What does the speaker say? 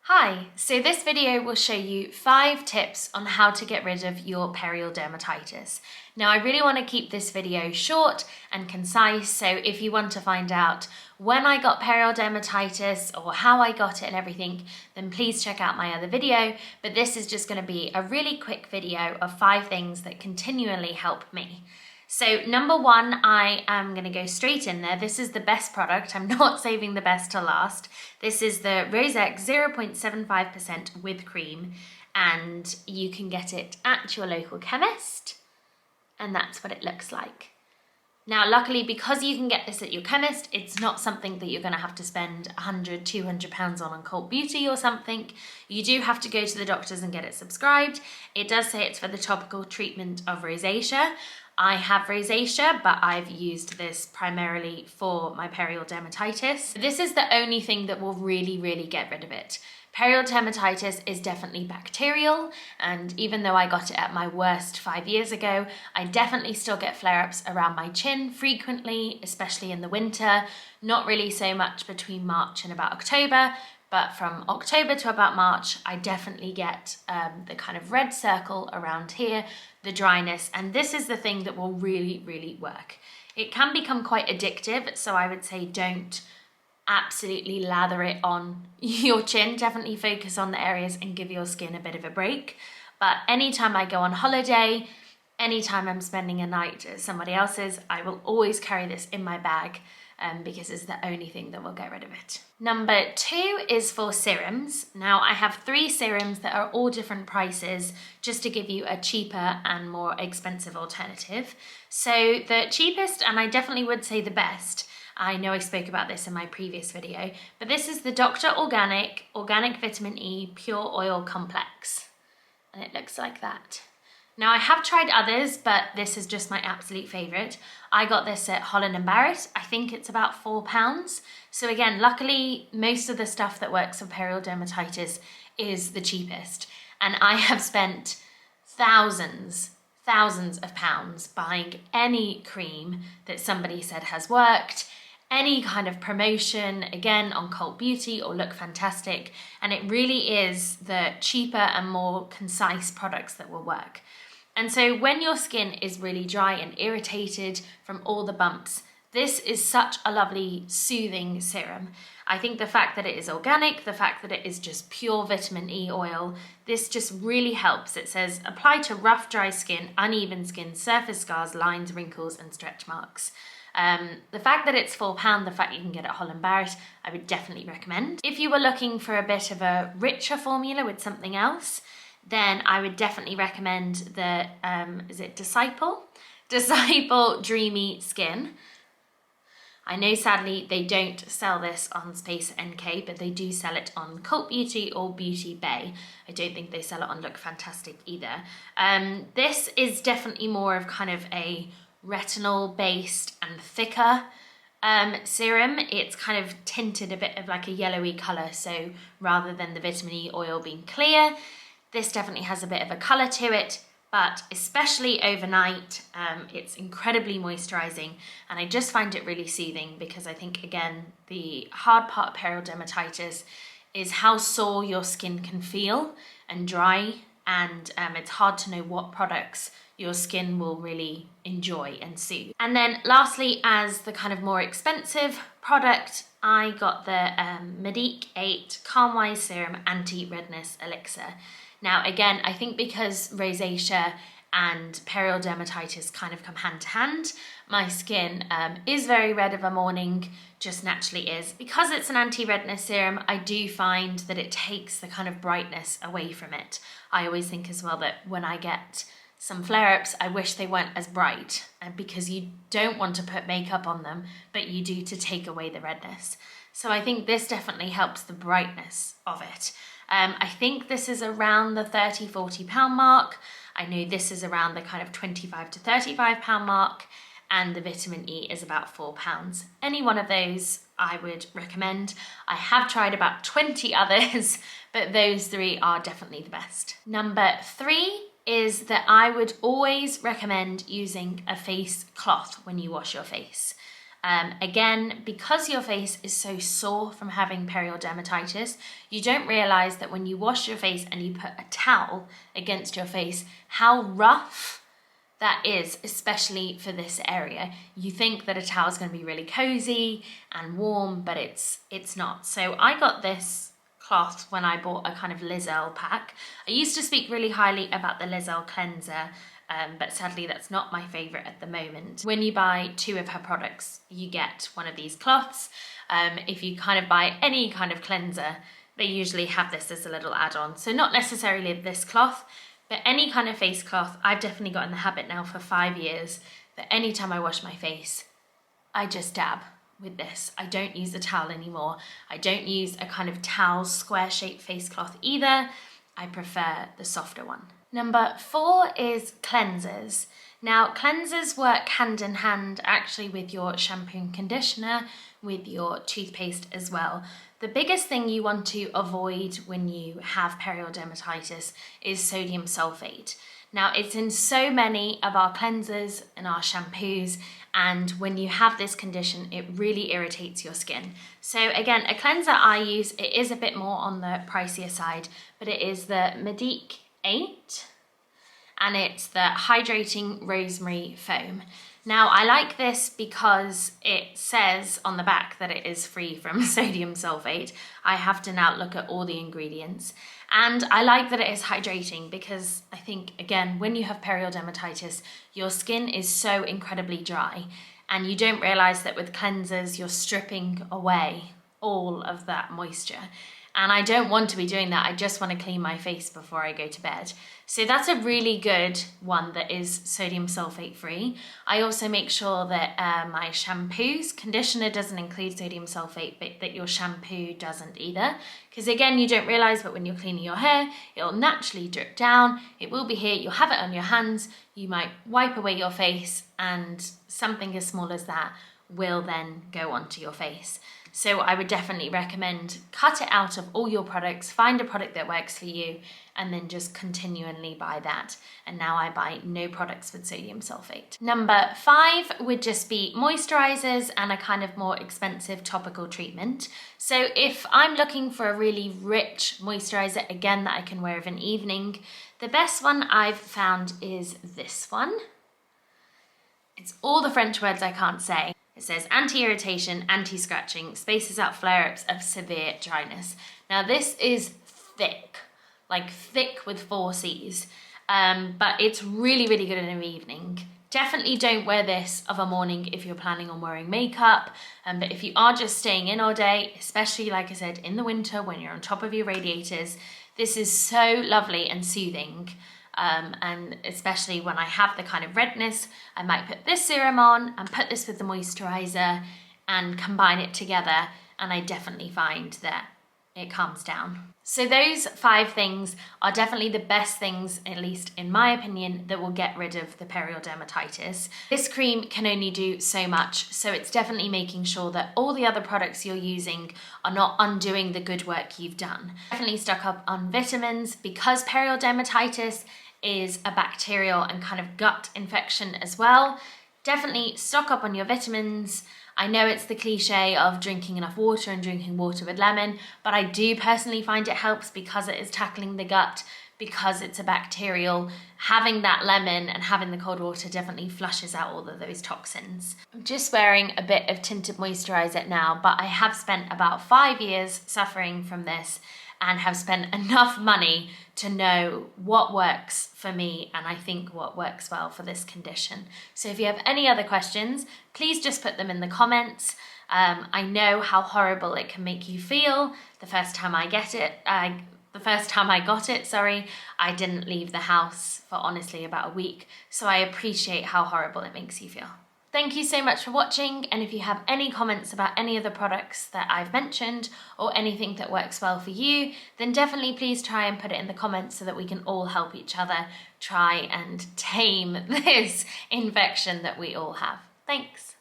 Hi, so this video will show you 5 tips on how to get rid of your perioral dermatitis. Now I really want to keep this video short and concise, so if you want to find out when I got perioral dermatitis or how I got it and everything, then please check out my other video, but this is just going to be a really quick video of 5 things that continually help me. So number 1, I am going to go straight in there. This is the best product. I'm not saving the best to last. This is the Rozex 0.75% with cream, and you can get it at your local chemist, and that's what it looks like. Now, luckily, because you can get this at your chemist, it's not something that you're going to have to spend £100, £200 on Cult Beauty or something. You do have to go to the doctors and get it subscribed. It does say it's for the topical treatment of rosacea. I have rosacea, but I've used this primarily for my perioral dermatitis. This is the only thing that will really get rid of it. Perioral dermatitis is definitely bacterial, and even though I got it at my worst 5 years ago, I definitely still get flare-ups around my chin frequently, especially in the winter. Not really so much between March and about October, but from October to about March, I definitely get the kind of red circle around here, the dryness, and this is the thing that will really work. It can become quite addictive, so I would say don't absolutely lather it on your chin. Definitely focus on the areas and give your skin a bit of a break. But anytime I go on holiday, anytime I'm spending a night at somebody else's, I will always carry this in my bag because it's the only thing that will get rid of it. Number 2 is for serums. Now I have 3 serums that are all different prices just to give you a cheaper and more expensive alternative. So the cheapest, and I definitely would say the best, I know I spoke about this in my previous video, but this is the Dr. Organic Vitamin E Pure Oil Complex. And it looks like that. Now I have tried others, but this is just my absolute favourite. I got this at Holland & Barrett. I think it's about £4. So again, luckily, most of the stuff that works for perioral dermatitis is the cheapest. And I have spent thousands of pounds buying any cream that somebody said has worked, any kind of promotion, again on Cult Beauty or Look Fantastic, and it really is the cheaper and more concise products that will work. And so when your skin is really dry and irritated from all the bumps, this is such a lovely soothing serum. I think the fact that it is organic, the fact that it is just pure vitamin E oil, this just really helps. It says apply to rough, dry skin, uneven skin, surface scars, lines, wrinkles, and stretch marks. The fact that it's £4, the fact you can get it at Holland & Barrett, I would definitely recommend. If you were looking for a bit of a richer formula with something else, then I would definitely recommend the, is it Disciple Dreamy Skin. I know sadly they don't sell this on Space NK, but they do sell it on Cult Beauty or Beauty Bay. I don't think they sell it on Look Fantastic either. This is definitely more of kind of a retinol based and thicker serum. It's kind of tinted a bit of like a yellowy colour, so rather than the vitamin E oil being clear, this definitely has a bit of a colour to it, but especially overnight, it's incredibly moisturising, and I just find it really soothing because I think, again, the hard part of perioral dermatitis is how sore your skin can feel and dry, and it's hard to know what products your skin will really enjoy and soothe. And then lastly, as the kind of more expensive product, I got the Medique 8 Calmwise Serum Anti-Redness Elixr. Now again, I think because rosacea and perioral dermatitis kind of come hand to hand, my skin is very red of a morning, just naturally is. Because it's an anti-redness serum, I do find that it takes the kind of brightness away from it. I always think as well that when I get some flare-ups, I wish they weren't as bright, because you don't want to put makeup on them, but you do to take away the redness. So I think this definitely helps the brightness of it. I think this is around the £30, £40 mark. I know this is around the kind of £25 to £35 mark, and the vitamin E is about £4. Any one of those I would recommend. I have tried about 20 others, but those 3 are definitely the best. Number 3 is that I would always recommend using a face cloth when you wash your face. Again, because your face is so sore from having perioral dermatitis, you don't realize that when you wash your face and you put a towel against your face, how rough that is, especially for this area. You think that a towel is going to be really cozy and warm, but it's not. So I got this cloth when I bought a kind of Elixr pack. I used to speak really highly about the Elixr cleanser, but sadly that's not my favorite at the moment. When you buy 2 of her products, you get one of these cloths. If you kind of buy any kind of cleanser, they usually have this as a little add-on. So not necessarily this cloth, but any kind of face cloth. I've definitely got in the habit now for 5 years that anytime I wash my face, I just dab with this. I don't use a towel anymore. I don't use a kind of towel square shaped face cloth either. I prefer the softer one. Number 4 is cleansers. Now, cleansers work hand in hand actually with your shampoo and conditioner, with your toothpaste as well. The biggest thing you want to avoid when you have perioral dermatitis is sodium sulfate. Now, it's in so many of our cleansers and our shampoos, and when you have this condition, it really irritates your skin. So again, a cleanser I use, it is a bit more on the pricier side, but it is the Medique 8, and it's the Hydrating Rosemary Foam. Now, I like this because it says on the back that it is free from sodium sulfate. I have to now look at all the ingredients. And I like that it is hydrating because I think, again, when you have perioral dermatitis, your skin is so incredibly dry, and you don't realize that with cleansers, you're stripping away all of that moisture. And I don't want to be doing that. I just want to clean my face before I go to bed. So that's a really good one that is sodium sulfate free. I also make sure that my shampoos, conditioner doesn't include sodium sulfate, but that your shampoo doesn't either. Because again, you don't realize, but when you're cleaning your hair, it'll naturally drip down. It will be here, you'll have it on your hands. You might wipe away your face, and something as small as that will then go onto your face. So I would definitely recommend cut it out of all your products, find a product that works for you, and then just continually buy that. And now I buy no products with sodium sulfate. Number 5 would just be moisturizers and a kind of more expensive topical treatment. So if I'm looking for a really rich moisturizer, again, that I can wear of an evening, the best one I've found is this one. It's all the French words I can't say. It says anti-irritation, anti-scratching, spaces out flare-ups of severe dryness. Now this is thick, like thick with 4 C's, but it's really, really good in the evening. Definitely don't wear this of a morning if you're planning on wearing makeup, but if you are just staying in all day, especially like I said, in the winter when you're on top of your radiators, this is so lovely and soothing. And especially when I have the kind of redness, I might put this serum on and put this with the moisturizer and combine it together, and I definitely find that it calms down. So those 5 things are definitely the best things, at least in my opinion, that will get rid of the perioral dermatitis. This cream can only do so much, so it's definitely making sure that all the other products you're using are not undoing the good work you've done. Definitely stock up on vitamins, because perioral dermatitis is a bacterial and kind of gut infection as well. Definitely stock up on your vitamins. I know it's the cliche of drinking enough water and drinking water with lemon, but I do personally find it helps because it is tackling the gut, because it's a bacterial. Having that lemon and having the cold water definitely flushes out all of those toxins. I'm just wearing a bit of tinted moisturizer now, but I have spent about 5 years suffering from this and have spent enough money to know what works for me, and I think what works well for this condition. So if you have any other questions, please just put them in the comments. I know how horrible it can make you feel. The first time I got it, I didn't leave the house for honestly about a week, so I appreciate how horrible it makes you feel. Thank you so much for watching, and if you have any comments about any of the products that I've mentioned or anything that works well for you, then definitely please try and put it in the comments so that we can all help each other try and tame this infection that we all have. Thanks.